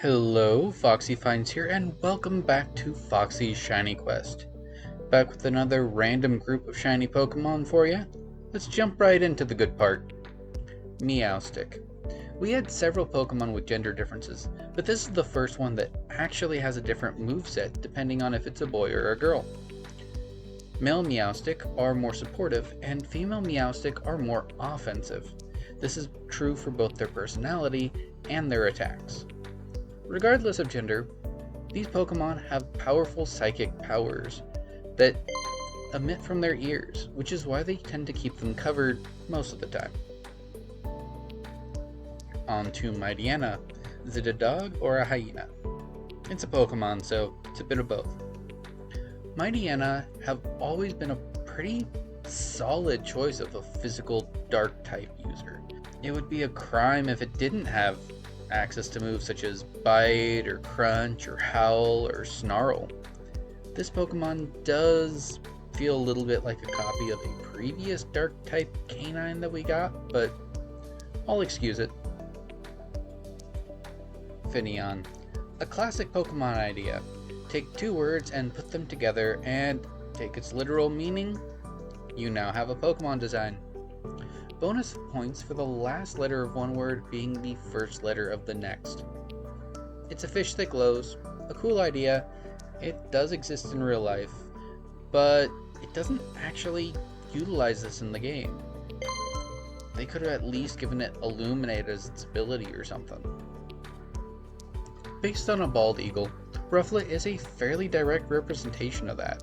Hello, Foxy Finds here, and welcome back to Foxy's Shiny Quest. Back with another random group of shiny Pokemon for you. Let's jump right into the good part. Meowstic. We had several Pokemon with gender differences, but this is the first one that actually has a different moveset depending on if it's a boy or a girl. Male Meowstic are more supportive, and female Meowstic are more offensive. This is true for both their personality and their attacks. Regardless of gender, these Pokemon have powerful psychic powers that emit from their ears, which is why they tend to keep them covered most of the time. On to Mightyena. Is it a dog or a hyena? It's a Pokemon, so it's a bit of both. Mightyena have always been a pretty solid choice of a physical dark type user. It would be a crime if it didn't have access to moves such as Bite, or Crunch, or Howl, or Snarl. This Pokemon does feel a little bit like a copy of a previous dark type canine that we got, but I'll excuse it. Finneon. A classic Pokemon idea. Take two words and put them together and take its literal meaning. You now have a Pokemon design. Bonus points for the last letter of one word being the first letter of the next. It's a fish that glows. A cool idea. It does exist in real life, but it doesn't actually utilize this in the game. They could have at least given it Illuminate as its ability or something. Based on a bald eagle, Rufflet is a fairly direct representation of that.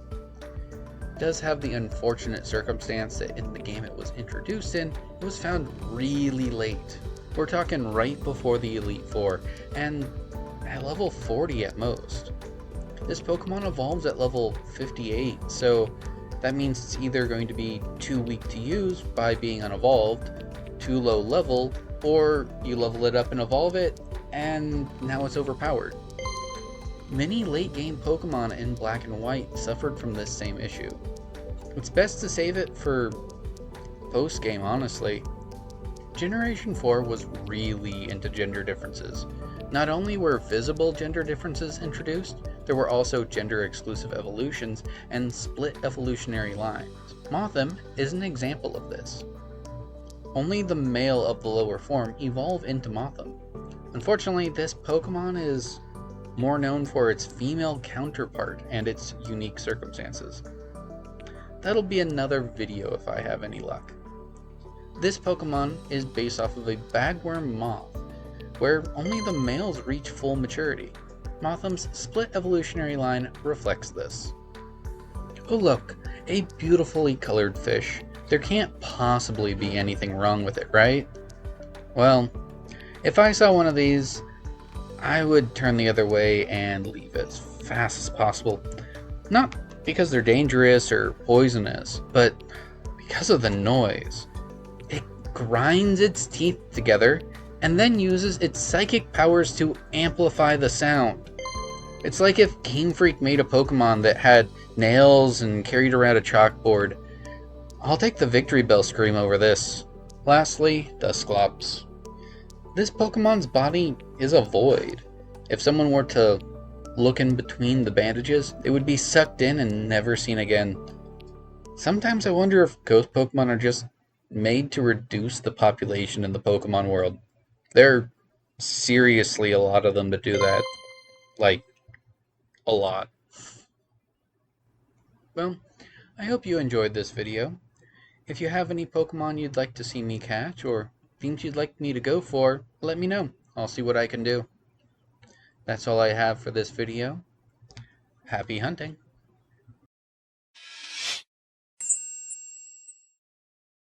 It does have the unfortunate circumstance that in the game it was introduced in, it was found really late. We're talking right before the Elite Four, and at level 40 at most. This Pokemon evolves at level 58, so that means it's either going to be too weak to use by being unevolved, too low level, or you level it up and evolve it, and now it's overpowered. Many late game Pokemon in Black and White suffered from this same issue. It's best to save it for post game, honestly. Generation 4 was really into gender differences. Not only were visible gender differences introduced, there were also gender exclusive evolutions and split evolutionary lines. Mothim is an example of this. Only the male of the lower form evolve into Mothim. Unfortunately, this Pokemon is more known for its female counterpart and its unique circumstances. That'll be another video if I have any luck. This Pokemon is based off of a bagworm moth, where only the males reach full maturity. Mothim's split evolutionary line reflects this. Oh look, a beautifully colored fish. There can't possibly be anything wrong with it, right? Well, if I saw one of these, I would turn the other way and leave as fast as possible. Not because they're dangerous or poisonous, but because of the noise. It grinds its teeth together and then uses its psychic powers to amplify the sound. It's like if Game Freak made a Pokemon that had nails and carried around a chalkboard. I'll take the Victory Bell scream over this. Lastly, Dusclops. This Pokemon's body is a void. If someone were to look in between the bandages, it would be sucked in and never seen again. Sometimes I wonder if ghost Pokemon are just made to reduce the population in the Pokemon world. There are seriously a lot of them that do that. Like, a lot. Well, I hope you enjoyed this video. If you have any Pokemon you'd like to see me catch, or themes you'd like me to go for, let me know. I'll see what I can do. That's all I have for this video. Happy hunting!